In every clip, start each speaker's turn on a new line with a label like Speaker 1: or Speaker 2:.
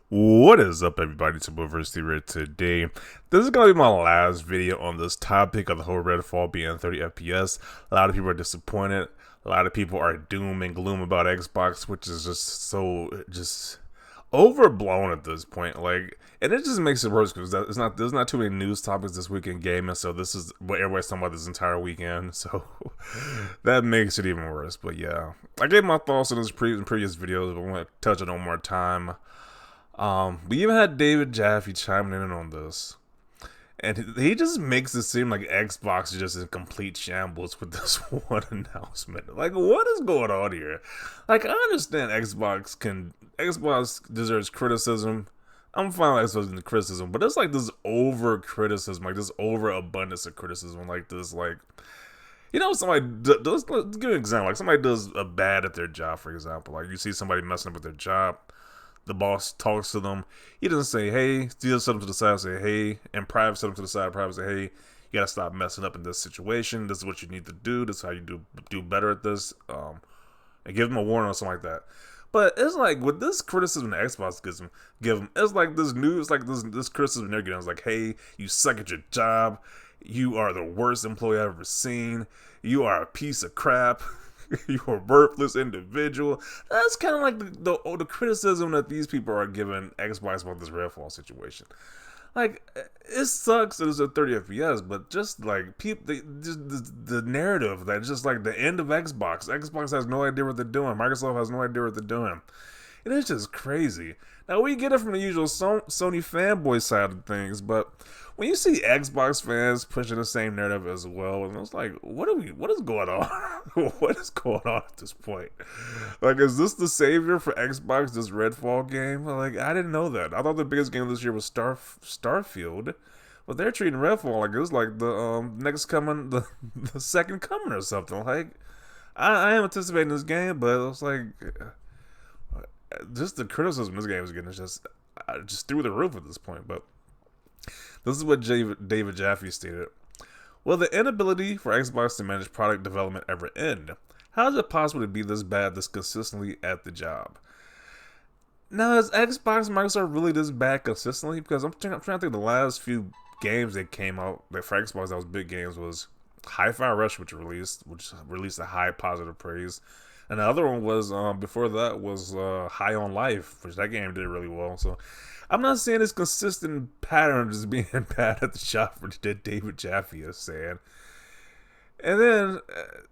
Speaker 1: What is up, everybody? It's University Red today. This is going to be my last video on this topic of the whole Redfall being 30 FPS. A lot of people are disappointed. A lot of people are doom and gloom about Xbox, which is just overblown at this point. And it just makes it worse because there's not too many news topics this week in gaming. So this is what everybody's talking about this entire weekend. So that makes it even worse. But yeah, I gave my thoughts on this in previous videos, but I'm going to touch it on more time. We even had David Jaffe chiming in on this. And he just makes it seem like Xbox is just in complete shambles with this one announcement. Like, what is going on here? Like, I understand Xbox deserves criticism. I'm fine with Xbox criticism, but it's like this over criticism, like this overabundance of criticism, like this, like, somebody let's give you an example. Like, somebody does a bad at their job, for example. Like, you see somebody messing up with their job. The boss talks to them. He doesn't say, hey. He just set them to the side, say, hey. And private set them to the side. Private say, hey, you gotta stop messing up in this situation. This is what you need to do. This is how you do better at this. And give them a warning or something like that. But it's like with this criticism that Xbox give them, it's like this news, like this criticism they're getting. It's like, hey, you suck at your job. You are the worst employee I've ever seen. You are a piece of crap. You're a worthless individual. That's kind of like the criticism that these people are giving Xbox about this Redfall situation. Like, it sucks that it's a 30 FPS, but just like the narrative that just like the end of Xbox. Xbox has no idea what they're doing. Microsoft has no idea what they're doing. And it's just crazy. Now, we get it from the usual Sony fanboy side of things, but when you see Xbox fans pushing the same narrative as well, and it's like, what is going on? What is going on at this point? Like, is this the savior for Xbox, this Redfall game? Like, I didn't know that. I thought the biggest game this year was Starfield, but they're treating Redfall like it was like the next coming, the second coming or something. Like, I am anticipating this game, but it was like, just the criticism this game is getting is just through the roof at this point. But this is what David Jaffe stated. Will the inability for Xbox to manage product development ever end? How is it possible to be this bad this consistently at the job? Now, is Xbox and Microsoft really this bad consistently? Because I'm trying to think of the last few games that came out like for Xbox that was big games was Hi-Fi Rush, which released a high positive praise. And the other one was, before that was High on Life, which that game did really well. So I'm not saying this consistent pattern is being bad at the shop for David Jaffe is saying. And then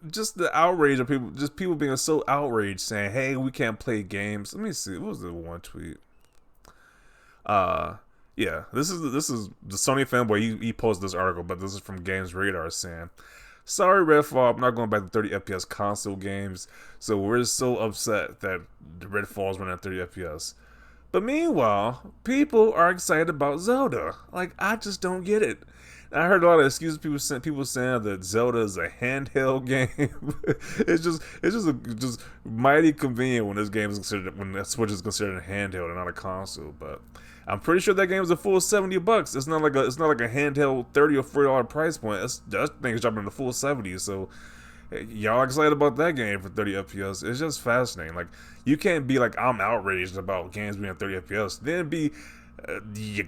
Speaker 1: just the outrage of people being so outraged saying, hey, we can't play games. Let me see. What was the one tweet? Yeah, this is the Sony fanboy. He posted this article, but this is from Games Radar saying, sorry, Redfall, I'm not going back to 30 FPS console games, so we're so upset that the Redfall's running at 30 FPS. But meanwhile, people are excited about Zelda. Like, I just don't get it. I heard a lot of excuses. People saying that Zelda is a handheld game. It's just mighty convenient when this game is considered, when the Switch is considered a handheld and not a console. But I'm pretty sure that game is a full $70. It's not like a handheld $30 or $40 price point. That thing's dropping to full 70. So y'all excited about that game for 30 FPS? It's just fascinating. Like, you can't be like, I'm outraged about games being at 30 FPS. Then be you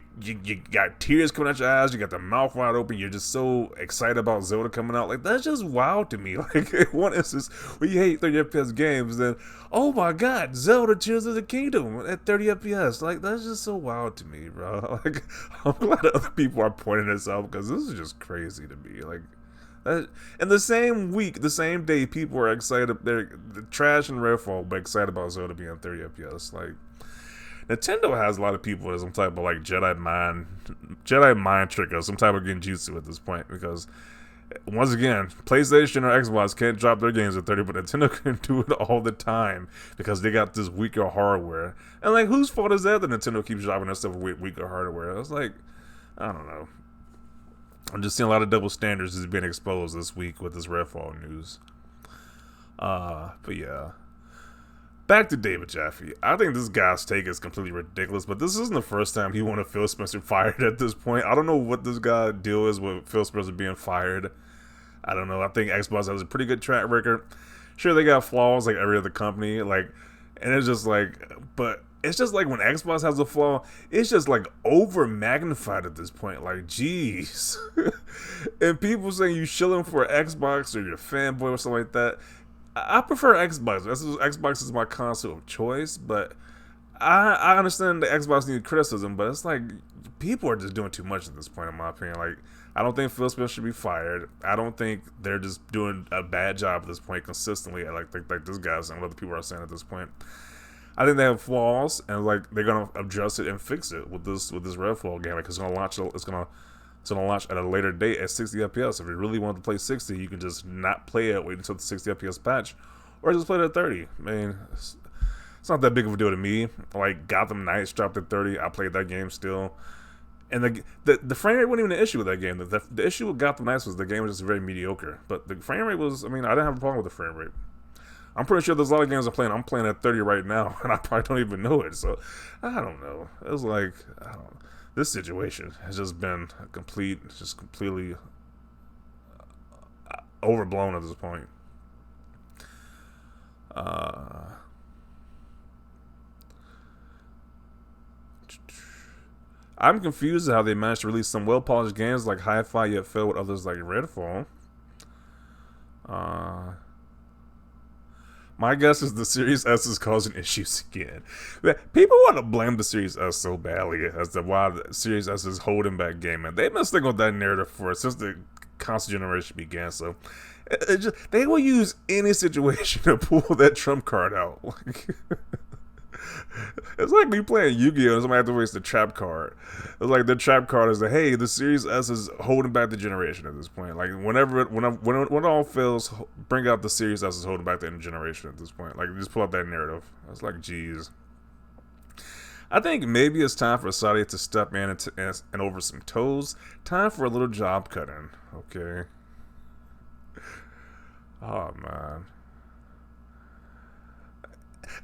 Speaker 1: got tears coming out your eyes, you got the mouth wide open, you're just so excited about Zelda coming out. Like, that's just wild to me. Like, one instance where you hate 30 FPS games, then, oh my god, Zelda Tears of the Kingdom at 30 FPS. Like, that's just so wild to me, bro. Like, I'm glad that other people are pointing this out, because this is just crazy to me. Like, in the same week, the same day, people are excited, they're trash and Redfall, but excited about Zelda being 30 FPS. Like, Nintendo has a lot of people as some type of like Jedi mind trick or some type of genjutsu at this point, because once again, PlayStation or Xbox can't drop their games at 30, but Nintendo can do it all the time because they got this weaker hardware. And like, whose fault is that Nintendo keeps dropping their stuff with weaker hardware? It's like, I don't know. I'm just seeing a lot of double standards is being exposed this week with this Redfall news. But yeah. Back to David Jaffe. I think this guy's take is completely ridiculous, but this isn't the first time he wanted Phil Spencer fired at this point. I don't know what this guy deal is with Phil Spencer being fired. I don't know. I think Xbox has a pretty good track record. Sure, they got flaws like every other company, like, and it's just like, but it's just like when Xbox has a flaw, it's just like over magnified at this point. Like, jeez. And people saying you shilling for Xbox or you're a fanboy or something like that. I prefer Xbox. Xbox is my console of choice, but I understand the Xbox needs criticism, but it's like people are just doing too much at this point, in my opinion. Like, I don't think Phil Spencer should be fired. I don't think they're just doing a bad job at this point consistently. Like this guy's and other people are saying at this point. I think they have flaws, and like they're gonna adjust it and fix it with this Redfall game. Like, it's gonna launch. It's gonna launch at a later date at 60 FPS. If you really want to play 60, you can just not play it, wait until the 60 FPS patch, or just play it at 30. I mean, it's not that big of a deal to me. Like, Gotham Knights dropped at 30. I played that game still. And the frame rate wasn't even an issue with that game. The issue with Gotham Knights was the game was just very mediocre. But the frame rate was, I mean, I didn't have a problem with the frame rate. I'm pretty sure there's a lot of games I'm playing at 30 right now, and I probably don't even know it. So, I don't know. It was like, this situation has just been completely overblown at this point. I'm confused at how they managed to release some well-polished games like Hi-Fi yet fail with others like Redfall. My guess is the Series S is causing issues again. People want to blame the Series S so badly as to why the Series S is holding back gaming. They've been sticking with that narrative since the console generation began. So they will use any situation to pull that trump card out. Like, it's like me playing Yu-Gi-Oh! And somebody has to waste the trap card. It's like the trap card is like, hey, the Series S is holding back the generation at this point. Like, when it all fails, bring out the Series S is holding back the generation at this point. Like, just pull out that narrative. It's like, geez. I think maybe it's time for Saudi to step in and over some toes. Time for a little job cutting. Okay. Oh, man.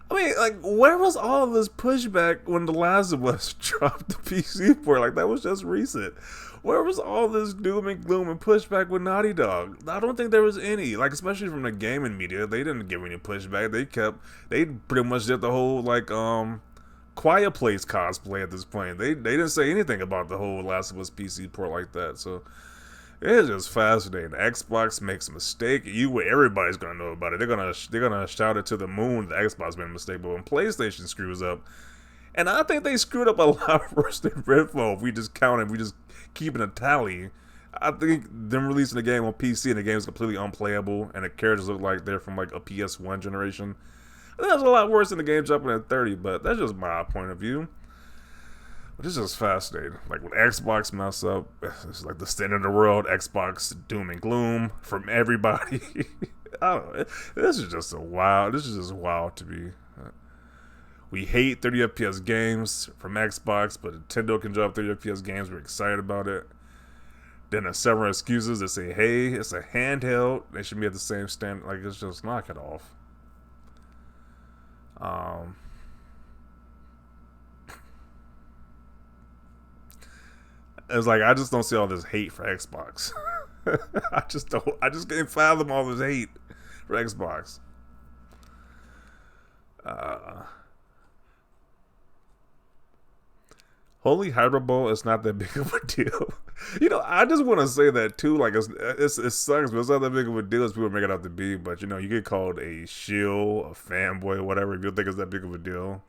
Speaker 1: I mean, like, where was all of this pushback when The Last of Us dropped the PC port? Like, that was just recent. Where was all this doom and gloom and pushback with Naughty Dog? I don't think there was any. Like, especially from the gaming media, they didn't give any pushback. They pretty much did the whole, like, Quiet Place cosplay at this point. They didn't say anything about the whole Last of Us PC port like that, so it is just fascinating. Xbox makes a mistake, everybody's gonna know about it. They're gonna shout it to the moon. The Xbox made a mistake, but when PlayStation screws up, and I think they screwed up a lot worse than Redfall. If we just count it, we just keeping a tally. I think them releasing the game on PC and the game is completely unplayable, and the characters look like they're from like a PS1 generation. I think that's a lot worse than the game jumping at 30, but that's just my point of view. But it's just fascinating. Like, when Xbox mess up, it's like the standard of the world. Xbox doom and gloom from everybody. I don't know. This is just wild to me. We hate 30 FPS games from Xbox, but Nintendo can drop 30 FPS games. We're excited about it. Then there's several excuses that say, hey, it's a handheld. They should be at the same standard. Like, it's just knock it off. It's like, I just don't see all this hate for Xbox. I just can't fathom all this hate for Xbox. Holy Hyperbole is not that big of a deal. You know, I just want to say that too. Like, it sucks, but it's not that big of a deal as people make it out to be. But, you know, you get called a shill, a fanboy, whatever, if you think it's that big of a deal.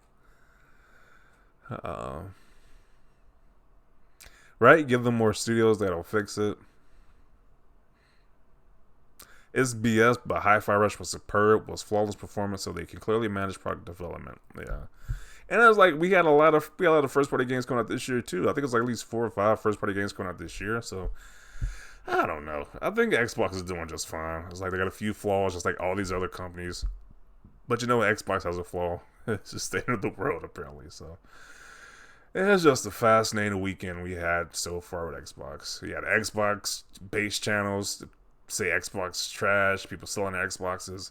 Speaker 1: Right? Give them more studios that'll fix it. It's BS, but Hi-Fi Rush was superb, was flawless performance, so they can clearly manage product development. Yeah. And it was like, we had a lot of first party games coming out this year too. I think it's like at least 4 or 5 first party games coming out this year. So I don't know. I think Xbox is doing just fine. It's like they got a few flaws, just like all these other companies. But you know what? Xbox has a flaw. It's the state of the world, apparently. So it's just a fascinating weekend we had so far with Xbox. You had Xbox base channels say Xbox trash, people selling their Xboxes.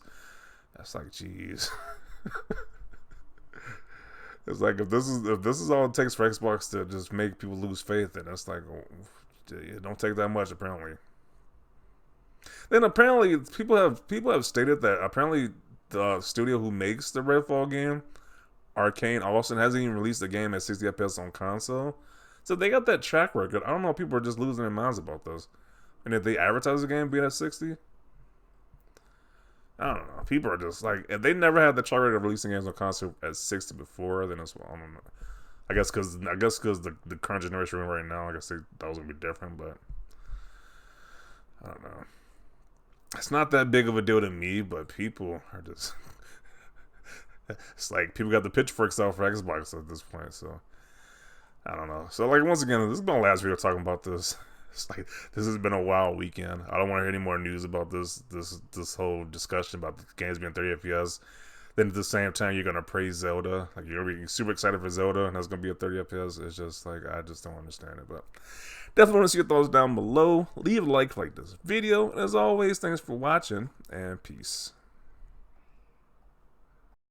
Speaker 1: That's like, geez. It's like, if this is all it takes for Xbox to just make people lose faith, then it's like, it don't take that much apparently. Then apparently people have stated that apparently the studio who makes the Redfall game Arcane Austin hasn't even released a game at 60 FPS on console. So they got that track record. I don't know if people are just losing their minds about this. And if they advertise the game being at 60, I don't know. People are just like, if they never had the track record of releasing games on console at 60 before, then it's, well, I don't know. I guess because the current generation we're in right now, I guess that was gonna be different, but I don't know. It's not that big of a deal to me, but people are just. It's like people got the pitchforks out for Xbox at this point, so I don't know. So like once again, this is my last video talking about this. It's like this has been a wild weekend. I don't want to hear any more news about this whole discussion about the games being 30 FPS. Then at the same time, you're gonna praise Zelda. Like you're gonna be super excited for Zelda, and that's gonna be a 30 FPS. It's just like I just don't understand it. But definitely want to see your thoughts down below. Leave a like this video, and as always, thanks for watching and peace.